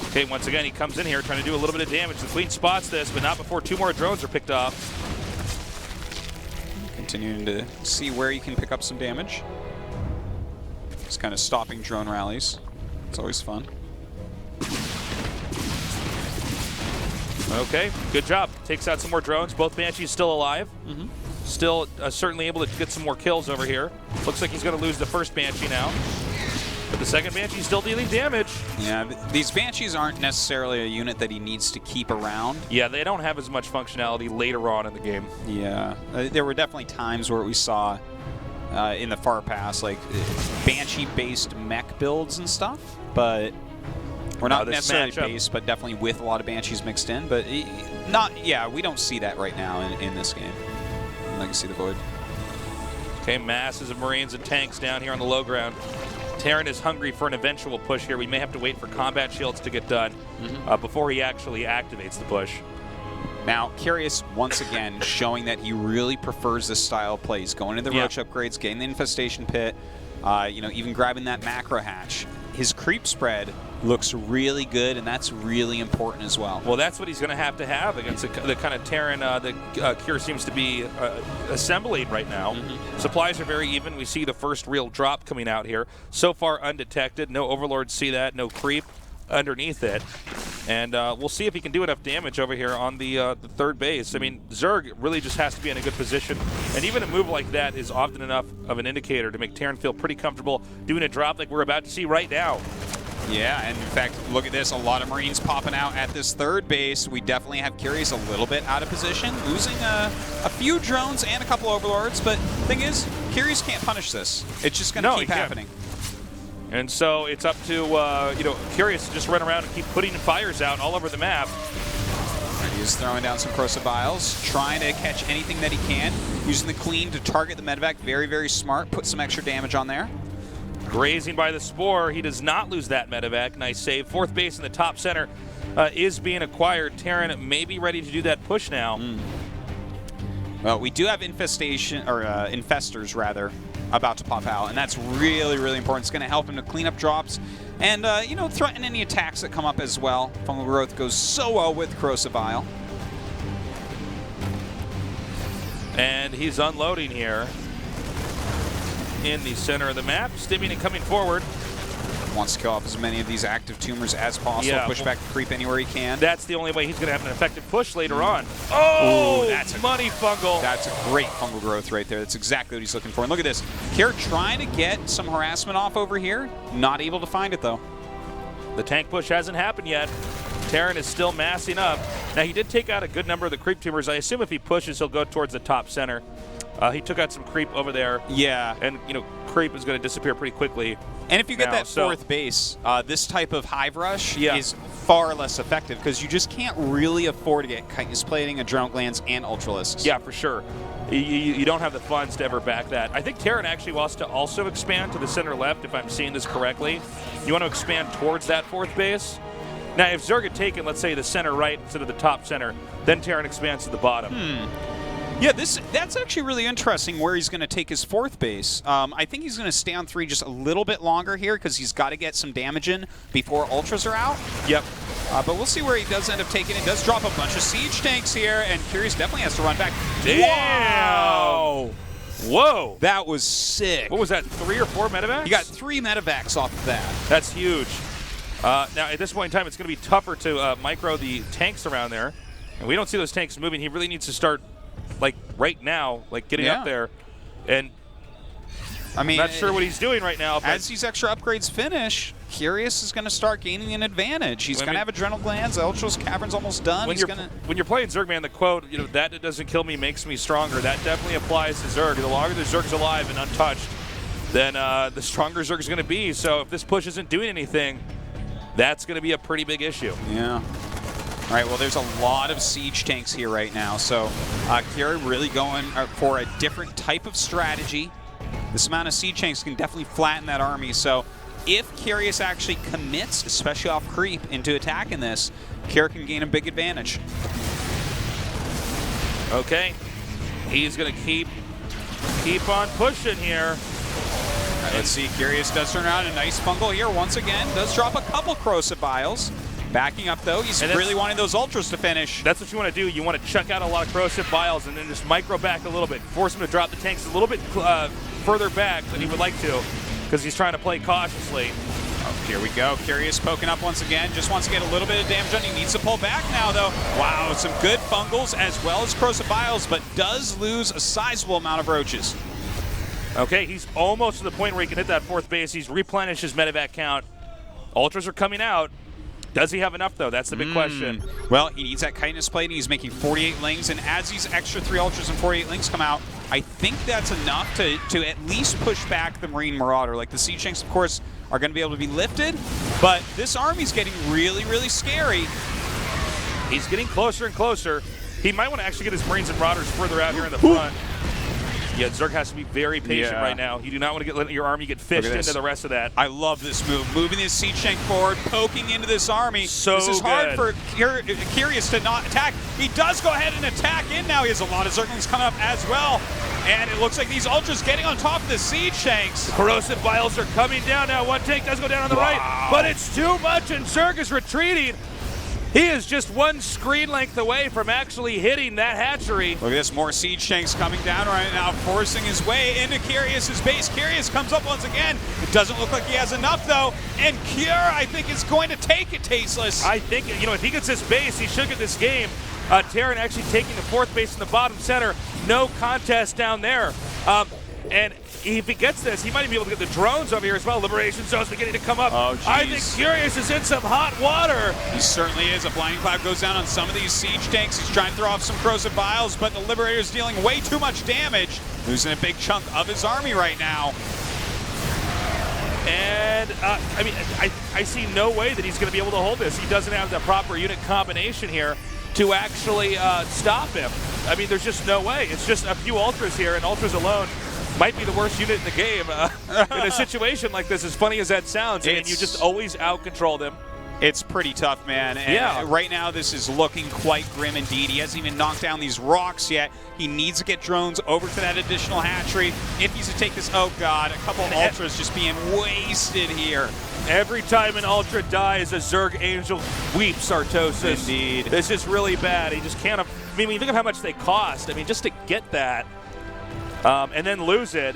Okay, once again, he comes in here trying to do a little bit of damage. The Queen spots this, but not before 2 more drones are picked off. Continuing to see where you can pick up some damage. Just kind of stopping drone rallies. It's always fun. Okay, good job. Takes out some more drones. Both Banshees still alive. Still certainly able to get some more kills over here. Looks like he's going to lose the first Banshee now. But the second Banshee's still dealing damage. Yeah, these Banshees aren't necessarily a unit that he needs to keep around. Yeah, they don't have as much functionality later on in the game. Yeah, there were definitely times where we saw in the far past, like Banshee-based mech builds and stuff, but we're not necessarily based, but definitely with a lot of Banshees mixed in. But we don't see that right now in this game. Legacy of the Void. Okay, masses of Marines and tanks down here on the low ground. Terran is hungry for an eventual push here. We may have to wait for combat shields to get done before he actually activates the push. Now, Curious, once again, showing that he really prefers this style of play. He's going to the Roach upgrades, getting the Infestation Pit, even grabbing that macro hatch. His creep spread looks really good, and that's really important as well. Well, that's what he's going to have against the kind of Terran that Cure seems to be assembling right now. Supplies are very even. We see the first real drop coming out here. So far undetected. No Overlords see that. No creep underneath it. And we'll see if he can do enough damage over here on the third base. I mean, Zerg really just has to be in a good position. And even a move like that is often enough of an indicator to make Terran feel pretty comfortable doing a drop like we're about to see right now. Yeah, and in fact, look at this. A lot of Marines popping out at this third base. We definitely have Curious a little bit out of position, losing a few drones and a couple Overlords. But the thing is, Curious can't punish this. It's just going to keep happening. And so it's up to, Curious to just run around and keep putting fires out all over the map. He's throwing down some Corrosive Vials, trying to catch anything that he can, using the Queen to target the medevac. Very, very smart. Put some extra damage on there. Grazing by the Spore. He does not lose that medevac. Nice save. Fourth base in the top center is being acquired. Terran may be ready to do that push now. Well, we do have infestors, rather, about to pop out, and that's really, really important. It's going to help him to clean up drops and, threaten any attacks that come up as well. Fungal Growth goes so well with Corrosive Vial. And he's unloading here in the center of the map. Stimming and coming forward. Wants to kill off as many of these active tumors as possible. Yeah, push back the creep anywhere he can. That's the only way he's going to have an effective push later on. Oh, that's money fungal. That's a great Fungal Growth right there. That's exactly what he's looking for. And look at this. Kier trying to get some harassment off over here. Not able to find it, though. The tank push hasn't happened yet. Terran is still massing up. Now, he did take out a good number of the creep tumors. I assume if he pushes, he'll go towards the top center. He took out some creep over there. Yeah. And, creep is going to disappear pretty quickly. And if you get that fourth base, this type of Hive Rush is far less effective because you just can't really afford to get Chitinous Plating, Adrenal Glands, and Ultralisks. Yeah, for sure. You don't have the funds to ever back that. I think Terran actually wants to also expand to the center left, if I'm seeing this correctly. You want to expand towards that fourth base. Now, if Zerg had taken, let's say, the center right instead of the top center, then Terran expands to the bottom. Yeah, that's actually really interesting where he's going to take his fourth base. I think he's going to stay on 3 just a little bit longer here because he's got to get some damage in before Ultras are out. Yep. But we'll see where he does end up taking it. Does drop a bunch of siege tanks here, and Curious definitely has to run back. Damn! Wow! Whoa! That was sick. What was that, 3 or 4 medevacs? You got 3 medevacs off of that. That's huge. Now, at this point in time, it's going to be tougher to micro the tanks around there. And we don't see those tanks moving. He really needs to start, right now, getting up there. And I'm not sure what he's doing right now. But as these extra upgrades finish, Curious is going to start gaining an advantage. He's going to have Adrenal Glands. Ultras Cavern's almost done. When you're playing Zerg, man, the quote, that doesn't kill me makes me stronger. That definitely applies to Zerg. The longer the Zerg's alive and untouched, then the stronger Zerg's going to be. So if this push isn't doing anything, that's going to be a pretty big issue. Yeah. All right, well, there's a lot of siege tanks here right now. So Kier really going for a different type of strategy. This amount of siege tanks can definitely flatten that army. So if Curious actually commits, especially off creep, into attacking this, Kier can gain a big advantage. Okay, He's going to keep on pushing here. All right, let's see. Curious does turn around. A nice fungal here once again. Does drop a couple corrosive vials. Backing up, though. He's really wanting those ultras to finish. That's what you want to do. You want to chuck out a lot of corrosive vials and then just micro back a little bit. Force him to drop the tanks a little bit further back than he would like to because he's trying to play cautiously. Oh, here we go. Curious poking up once again. Just wants to get a little bit of damage on. He needs to pull back now, though. Wow, some good fungals as well as corrosive vials, but does lose a sizable amount of roaches. Okay, he's almost to the point where he can hit that fourth base. He's replenished his medevac count. Ultras are coming out. Does he have enough, though? That's the big question. Well, he needs that chitinous plate, and he's making 48 lings, and as these extra 3 ultras and 48 lings come out, I think that's enough to at least push back the Marine Marauder. Like, the Siege Tanks, of course, are going to be able to be lifted, but this army's getting really, really scary. He's getting closer and closer. He might want to actually get his Marines and Marauders further out here in the front. Yeah, Zerg has to be very patient right now. You do not want to let your army get fished into the rest of that. I love this move. Moving this Siege Tank forward, poking into this army. So this is hard for Curious to not attack. He does go ahead and attack in now. He has a lot of Zerglings coming up as well. And it looks like these Ultras getting on top of the Siege Tanks. Corrosive vials are coming down now. One tank does go down on the right, but it's too much, and Zerg is retreating. He is just one screen length away from actually hitting that hatchery. Look at this, more Siege Tanks coming down right now, forcing his way into Curious's base. Curious comes up once again. It doesn't look like he has enough, though. And Cure, I think, is going to take it, Tasteless. I think, if he gets this base, he should get this game. Terran actually taking the fourth base in the bottom center. No contest down there. And if he gets this, he might even be able to get the drones over here as well. Liberation zone's beginning to come up. Oh, geez. I think Curious is in some hot water. He certainly is. A blinding cloud goes down on some of these Siege Tanks. He's trying to throw off some corrosive vials, but the Liberator's dealing way too much damage. Losing a big chunk of his army right now. And, I see no way that he's going to be able to hold this. He doesn't have the proper unit combination here to actually stop him. I mean, there's just no way. It's just a few Ultras here, and Ultras alone might be the worst unit in the game in a situation like this, as funny as that sounds. And you just always out-control them. It's pretty tough, man. And right now, this is looking quite grim indeed. He hasn't even knocked down these rocks yet. He needs to get drones over to that additional hatchery. If he's to take this, oh God, a couple of Ultras just being wasted here. Every time an Ultra dies, a Zerg Angel weeps, Artosis. Indeed. This is really bad. He just can't. I mean, when you think of how much they cost, I mean, just to get that, and then lose it,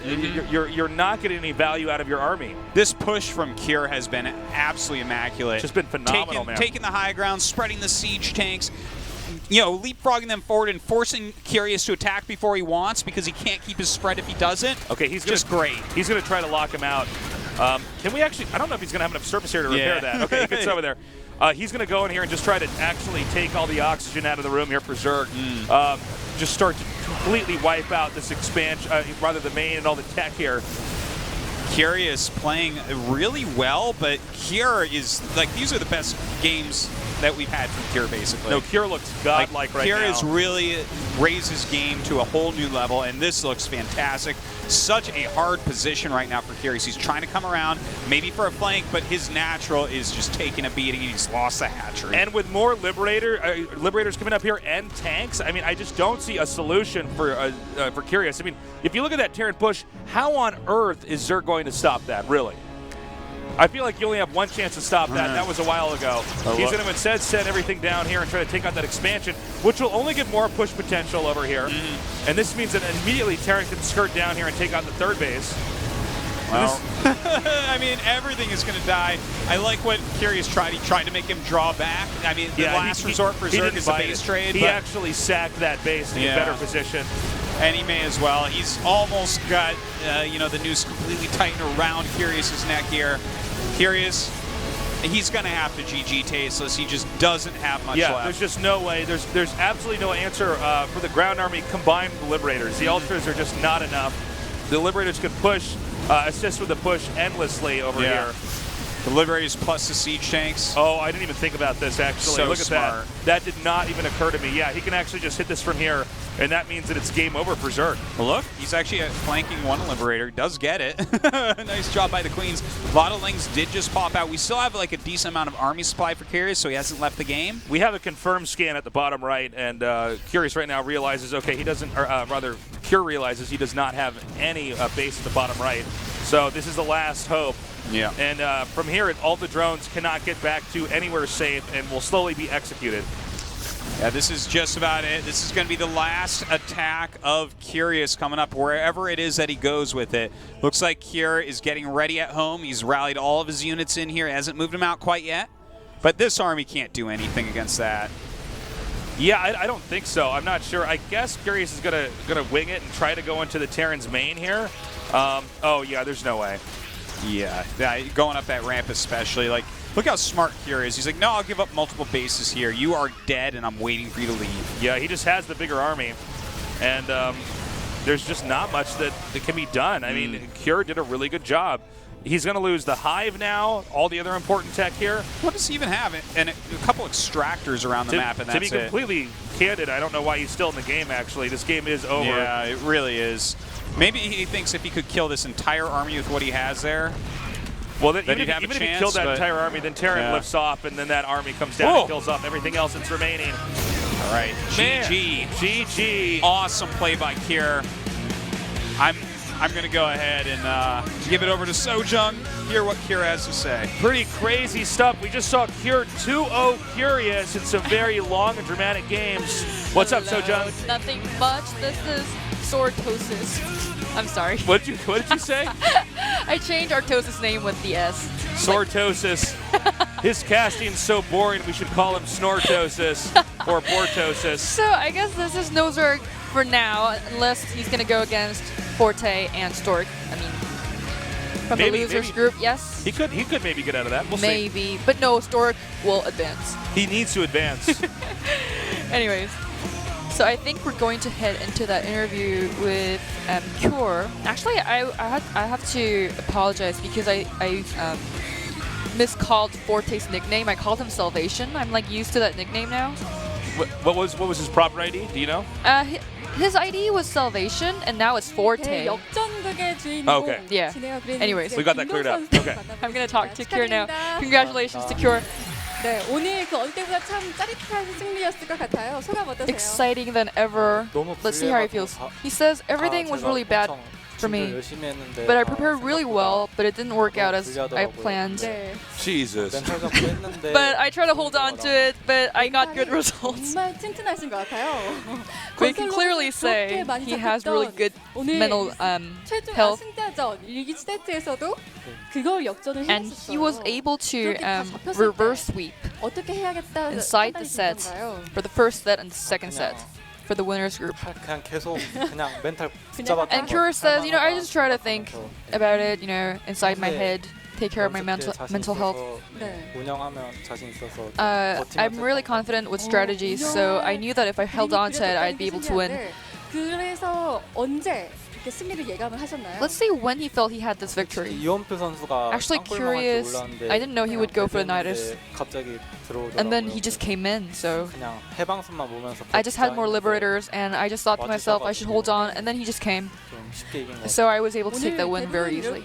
you're not getting any value out of your army. This push from Cure has been absolutely immaculate. It's just been phenomenal, man. Taking the high ground, spreading the Siege Tanks, leapfrogging them forward and forcing Curious to attack before he wants because he can't keep his spread if he doesn't. Okay, he's just great. He's going to try to lock him out. Can we actually, I don't know if he's going to have enough surface here to repair that. Okay, he gets over there. He's going to go in here and just try to actually take all the oxygen out of the room here for Zerg. Just start to completely wipe out this expansion, rather the main and all the tech here. Curious playing really well, but Cure is, like, these are the best games that we've had from Cure, basically. No, Cure looks godlike right now. Cure has really raised his game to a whole new level, and this looks fantastic. Such a hard position right now for Curious. He's trying to come around, maybe for a flank, but his natural is just taking a beating, and he's lost the hatchery. And with more Liberators coming up here and tanks, I mean, I just don't see a solution for Curious. I mean, if you look at that Terran push, how on earth is Zerg going to stop that, really? I feel like you only have one chance to stop that. That was a while ago. He's going to instead set everything down here and try to take out that expansion, which will only give more push potential over here. And this means that immediately Terran can skirt down here and take out the third base. Well, I mean, everything is going to die. I like what Curious tried. He tried to make him draw back. I mean, the last resort for Zerg is a base trade. He actually sacked that base to get better position. And he may as well. He's almost got, the noose completely tightened around Curious's neck here. Curious, he's going to have to GG Tasteless. He just doesn't have much left. There's just no way. There's absolutely no answer for the ground army combined with the Liberators. The Ultras are just not enough. The Liberators could push, assist with the push endlessly over here. The Liberators plus the Siege Tanks. Oh, I didn't even think about this, actually. So Look smart. at that. That did not even occur to me. Yeah, he can actually just hit this from here, and that means that it's game over for Zerg. Well, look, he's actually flanking one Liberator. Does get it. Nice job by the Queens. A lot of Lings did just pop out. We still have like a decent amount of army supply for Curious, so he hasn't left the game. We have a confirmed scan at the bottom right, and Curious right now realizes, okay, he doesn't, or rather, Cure realizes he does not have any base at the bottom right. So this is the last hope. Yeah. And from here, all the drones cannot get back to anywhere safe and will slowly be executed. Yeah, this is just about it. This is going to be the last attack of Curious coming up, wherever it is that he goes with it. Looks like Cure is getting ready at home. He's rallied all of his units in here. Hasn't moved them out quite yet. But this army can't do anything against that. Yeah, I don't think so. I'm not sure. I guess Curious is gonna wing it and try to go into the Terran's main here. Oh, yeah, there's no way. Yeah, going up that ramp especially. Like, look how smart Cure is. He's like, no, I'll give up multiple bases here. You are dead, and I'm waiting for you to leave. Yeah, he just has the bigger army, and there's just not much that can be done. I mean, Cure did a really good job. He's going to lose the Hive now, all the other important tech here. What does he even have? And a couple extractors around the map, and that's it. To be completely candid, I don't know why he's still in the game, actually. This game is over. Yeah, it really is. Maybe he thinks if he could kill this entire army with what he has there, well, then even if he killed that entire army, then Terran lifts off, and then that army comes down and kills off everything else that's remaining. All right, GG. GG. Awesome play by Cure. I'm going to go ahead and give it over to Sojung, hear what Cure has to say. Pretty crazy stuff. We just saw Cure 2-0 Curious in some very long and dramatic games. What's up, Sojung? Nothing much. This is Sortosis. I'm sorry. What did you say? I changed Artosis' name with the S. Sortosis. His casting's so boring, we should call him Snortosis or Bortosis. So I guess this is no Zerg for now, unless he's going to go against Forte and Stork. I mean, from the losers group, yes. He could maybe get out of that. We'll see. Maybe, but no, Stork will advance. He needs to advance. Anyways, so I think we're going to head into that interview with Cure. Actually, I have to apologize because I miscalled Forte's nickname. I called him Salvation. I'm like used to that nickname now. What was his proper ID? Do you know? His ID was Salvation, and now it's Forte. Okay. Yeah. Anyways, we got that cleared up. Okay. I'm gonna talk to Cure now. Congratulations to Cure. 네, 오늘 그 어느 때보다 참 짜릿한 승리였을 것 같아요. 소감 어떠세요? Exciting than ever. Let's see how he feels. He says everything was really bad for me, but I prepared really well, but it didn't work out as I planned. Jesus. But I try to hold on to it, but I got good results. 정말 튼튼하신 것 같아요. But you can clearly say he has really good mental health. And he was able to reverse sweep inside the set for the first set and the second set for the winners group. And Cure says, you know, I just try to think about it, you know, inside my head, take care of my mental health. I'm really confident with strategies, so I knew that if I held on to it, I'd be able to win. Let's see when he felt he had this victory. Actually curious, I didn't know he would go for the Nidus. And then he just came in, so I just had more Liberators and I just thought to myself I should hold on, and then he just came. So I was able to take that win very easily.